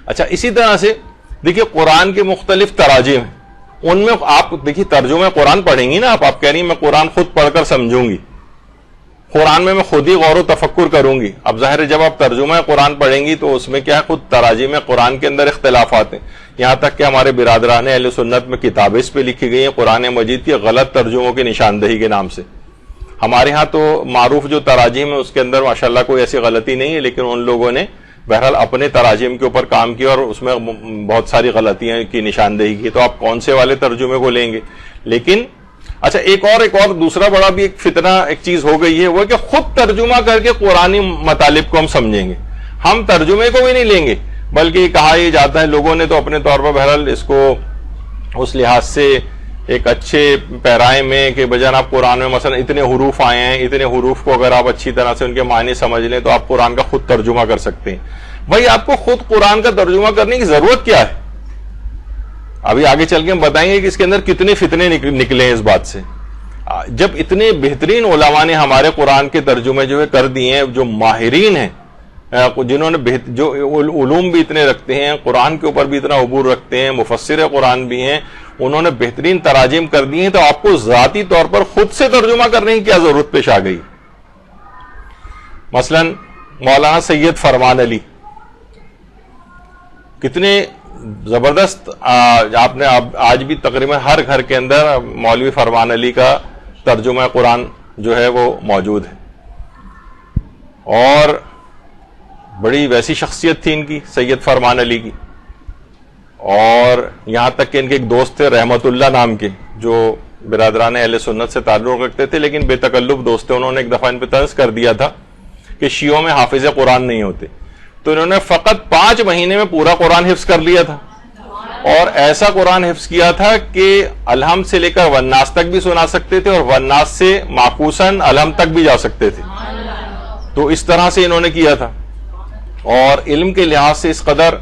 اچھا اسی طرح سے دیکھیے قرآن کے مختلف تراجم ہیں، ان میں آپ دیکھیے ترجمہ قرآن پڑھیں گی نا، آپ کہہ رہی ہیں میں قرآن خود پڑھ کر سمجھوں گی، قرآن میں خود ہی غور و تفکر کروں گی. اب ظاہر ہے جب آپ ترجمہ قرآن پڑھیں گی تو اس میں کیا ہے، خود تراجم قرآن کے اندر اختلافات ہیں. یہاں تک کہ ہمارے برادران اہل سنت میں کتابیں اس پہ لکھی گئی ہیں قرآن مجید کی غلط ترجموں کی نشاندہی کے نام سے. ہمارے ہاں تو معروف جو تراجم ہے اس کے اندر ماشاءاللہ کوئی ایسی غلطی نہیں ہے، لیکن ان لوگوں نے بہرحال اپنے تراجم کے اوپر کام کیا اور اس میں بہت ساری غلطیاں کی نشاندہی کی. تو آپ کون سے والے ترجمے کو لیں گے؟ لیکن اچھا ایک اور دوسرا بڑا بھی ایک فتنہ ایک چیز ہو گئی ہے، وہ کہ خود ترجمہ کر کے قرآنی مطالب کو ہم سمجھیں گے، ہم ترجمے کو بھی نہیں لیں گے، بلکہ یہ کہا یہ جاتا ہے لوگوں نے تو اپنے طور پر بہرحال اس کو اس لحاظ سے ایک اچھے پیرائے میں کہ بجان آپ قرآن میں مثلا اتنے حروف آئے ہیں، اتنے حروف کو اگر آپ اچھی طرح سے ان کے معنی سمجھ لیں تو آپ قرآن کا خود ترجمہ کر سکتے ہیں. بھائی آپ کو خود قرآن کا ترجمہ کرنے کی ضرورت کیا ہے؟ ابھی آگے چل کے ہم بتائیں گے کہ اس کے اندر کتنے فتنے نکلے ہیں اس بات سے. جب اتنے بہترین علماء نے ہمارے قرآن کے ترجمے جو ہے کر دیے ہیں، جو ماہرین ہیں، جنہوں نے جو علوم بھی اتنے رکھتے ہیں، قرآن کے اوپر بھی اتنا عبور رکھتے ہیں، مفسر قرآن بھی ہیں، انہوں نے بہترین تراجم کر دی ہیں، تو آپ کو ذاتی طور پر خود سے ترجمہ کرنے کی کیا ضرورت پیش آ گئی؟ مثلا مولانا سید فرمان علی کتنے زبردست، آپ نے آج بھی تقریباً ہر گھر کے اندر مولوی فرمان علی کا ترجمہ قرآن جو ہے وہ موجود ہے. اور بڑی ویسی شخصیت تھی ان کی، سید فرمان علی کی. اور یہاں تک کہ ان کے ایک دوست تھے رحمت اللہ نام کے، جو برادران اہل سنت سے تعلق رکھتے تھے لیکن بے تکلف دوست تھے. انہوں نے ایک دفعہ ان پہ طنز کر دیا تھا کہ شیعوں میں حافظ قرآن نہیں ہوتے، تو انہوں نے فقط 5 مہینے میں پورا قرآن حفظ کر لیا تھا، اور ایسا قرآن حفظ کیا تھا کہ الحمد سے لے کر والناس تک بھی سنا سکتے تھے، اور والناس سے معکوساً الحمد تک بھی جا سکتے تھے. تو اس طرح سے انہوں نے کیا تھا. اور علم کے لحاظ سے اس قدر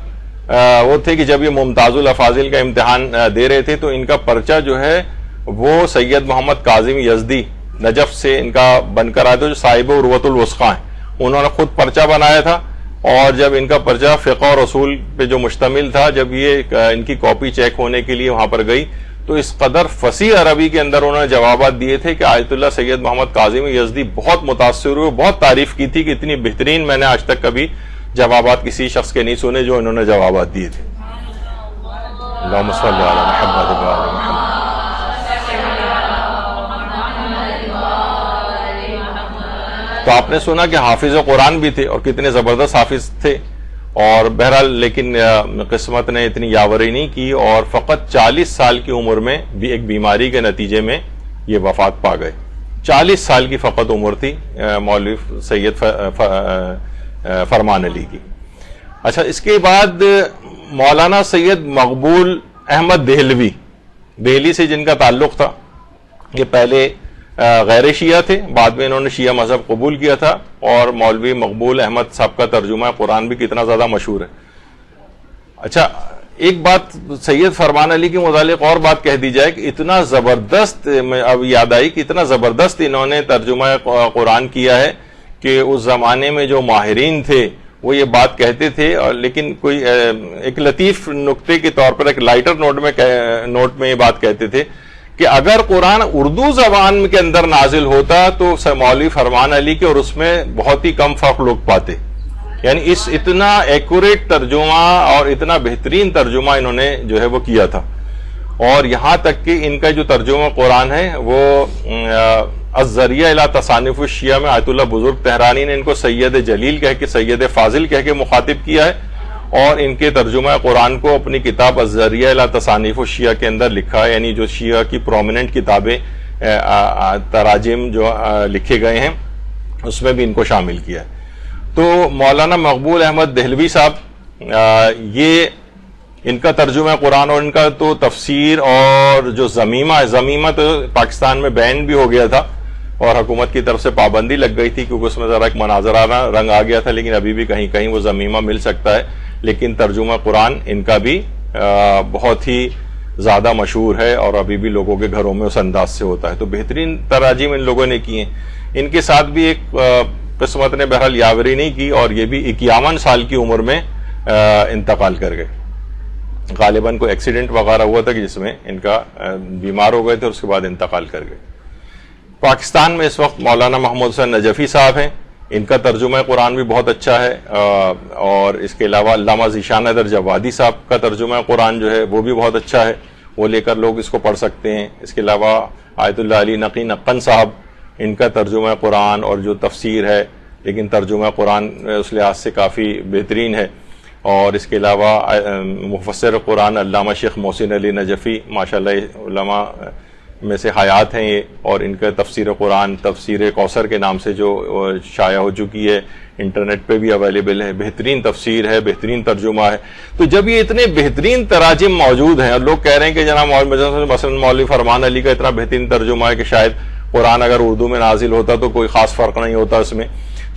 وہ تھے کہ جب یہ ممتاز الافاضل کا امتحان دے رہے تھے تو ان کا پرچہ جو ہے وہ سید محمد کاظم یزدی نجف سے ان کا بن کر آیا تھا، جو صاحب عروۃ الوثقی ہیں. انہوں نے خود پرچہ بنایا تھا، اور جب ان کا پرچہ فقہ اور اصول پہ جو مشتمل تھا، جب یہ ان کی کاپی چیک ہونے کے لیے وہاں پر گئی تو اس قدر فصیح عربی کے اندر انہوں نے جوابات دیے تھے کہ آیت اللہ سید محمد کاظم یزدی بہت متاثر ہوئے، بہت تعریف کی تھی کہ اتنی بہترین میں نے آج تک کبھی جوابات کسی شخص کے نہیں سنے جو انہوں نے جوابات دیے تھے. اللہم صلی علی محمد و علی محمد. تو آپ نے سنا کہ حافظ قرآن بھی تھے اور کتنے زبردست حافظ تھے، اور بہرحال لیکن قسمت نے اتنی یاوری نہیں کی، اور فقط 40 سال کی عمر میں بھی ایک بیماری کے نتیجے میں یہ وفات پا گئے. 40 سال کی فقط عمر تھی مولوی سید فرمان علی کی. اچھا اس کے بعد مولانا سید مقبول احمد دہلوی، دہلی سے جن کا تعلق تھا، یہ پہلے غیر شیعہ تھے، بعد میں انہوں نے شیعہ مذہب قبول کیا تھا. اور مولوی مقبول احمد صاحب کا ترجمہ قرآن بھی کتنا زیادہ مشہور ہے. اچھا ایک بات سید فرمان علی کے متعلق اور بات کہہ دی جائے کہ اتنا زبردست، اب یاد آئی کہ اتنا زبردست انہوں نے ترجمہ قرآن کیا ہے کہ اس زمانے میں جو ماہرین تھے وہ یہ بات کہتے تھے، اور لیکن کوئی ایک لطیف نکتے کے طور پر ایک لائٹر نوٹ میں یہ بات کہتے تھے کہ اگر قرآن اردو زبان کے اندر نازل ہوتا تو مولوی فرمان علی کے اور اس میں بہت ہی کم فرق لوگ پاتے. یعنی اس اتنا ایکوریٹ ترجمہ اور اتنا بہترین ترجمہ انہوں نے جو ہے وہ کیا تھا. اور یہاں تک کہ ان کا جو ترجمہ قرآن ہے وہ الذریعہ الی تصانیف الشیعہ میں آیت اللہ بزرگ تہرانی نے ان کو سید جلیل کہہ کے، سید فاضل کہہ کے مخاطب کیا ہے، اور ان کے ترجمہ قرآن کو اپنی کتاب الذریعہ الی تصانیف الشیعہ کے اندر لکھا ہے. یعنی جو شیعہ کی پرومیننٹ کتابیں تراجم جو لکھے گئے ہیں اس میں بھی ان کو شامل کیا ہے. تو مولانا مقبول احمد دہلوی صاحب، یہ ان کا ترجمہ قرآن اور ان کا تو تفسیر اور جو زمیمہ تو پاکستان میں بین بھی ہو گیا تھا اور حکومت کی طرف سے پابندی لگ گئی تھی کیونکہ اس میں ذرا ایک مناظرانہ رنگ آ گیا تھا، لیکن ابھی بھی کہیں کہیں وہ زمیمہ مل سکتا ہے. لیکن ترجمہ قرآن ان کا بھی بہت ہی زیادہ مشہور ہے اور ابھی بھی لوگوں کے گھروں میں اس انداز سے ہوتا ہے. تو بہترین تراجم ان لوگوں نے کی ہیں. ان کے ساتھ بھی ایک قسمت نے بہرحال یاوری نہیں کی، اور یہ بھی 51 سال کی عمر میں انتقال کر گئے. غالباً کوئی ایکسیڈنٹ وغیرہ ہوا تھا کہ جس میں ان کا بیمار ہو گئے تھے اور اس کے بعد انتقال کر گئے. پاکستان میں اس وقت مولانا محمود حسین نجفی صاحب ہیں. ان کا ترجمہ قرآن بھی بہت اچھا ہے, اور اس کے علاوہ علامہ ذیشان حیدر جوادی صاحب کا ترجمہ قرآن جو ہے وہ بھی بہت اچھا ہے, وہ لے کر لوگ اس کو پڑھ سکتے ہیں. اس کے علاوہ آیت اللہ علی نقی نقن صاحب, ان کا ترجمہ قرآن اور جو تفسیر ہے, لیکن ترجمہ قرآن اس لحاظ سے کافی بہترین ہے. اور اس کے علاوہ مفسر قرآن علامہ شیخ محسن علی نجفی, ماشاءاللہ علماء میں سے حیات ہیں یہ, اور ان کا تفسیر قرآن تفسیر کوثر کے نام سے جو شائع ہو چکی ہے, انٹرنیٹ پہ بھی اویلیبل ہے, بہترین تفسیر ہے, بہترین ترجمہ ہے. تو جب یہ اتنے بہترین تراجم موجود ہیں اور لوگ کہہ رہے ہیں کہ جناب مثلا مولوی فرمان علی کا اتنا بہترین ترجمہ ہے کہ شاید قرآن اگر اردو میں نازل ہوتا تو کوئی خاص فرق نہیں ہوتا اس میں,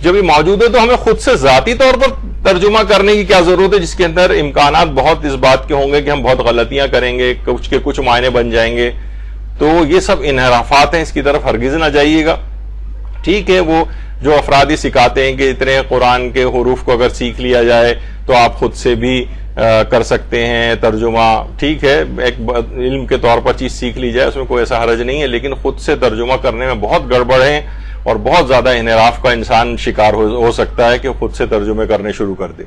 جب یہ موجود ہے تو ہمیں خود سے ذاتی طور پر ترجمہ کرنے کی کیا ضرورت ہے, جس کے اندر امکانات بہت اس بات کے ہوں گے کہ ہم بہت غلطیاں کریں گے, کچھ کے کچھ معنی بن جائیں گے. تو یہ سب انحرافات ہیں, اس کی طرف ہرگز نہ جائیے گا. ٹھیک ہے, وہ جو افراد سکھاتے ہیں کہ اتنے قرآن کے حروف کو اگر سیکھ لیا جائے تو آپ خود سے بھی کر سکتے ہیں ترجمہ, ٹھیک ہے, ایک علم کے طور پر چیز سیکھ لی جائے, اس میں کوئی ایسا حرج نہیں ہے, لیکن خود سے ترجمہ کرنے میں بہت گڑبڑ ہے اور بہت زیادہ انحراف کا انسان شکار ہو سکتا ہے کہ خود سے ترجمے کرنے شروع کر دے.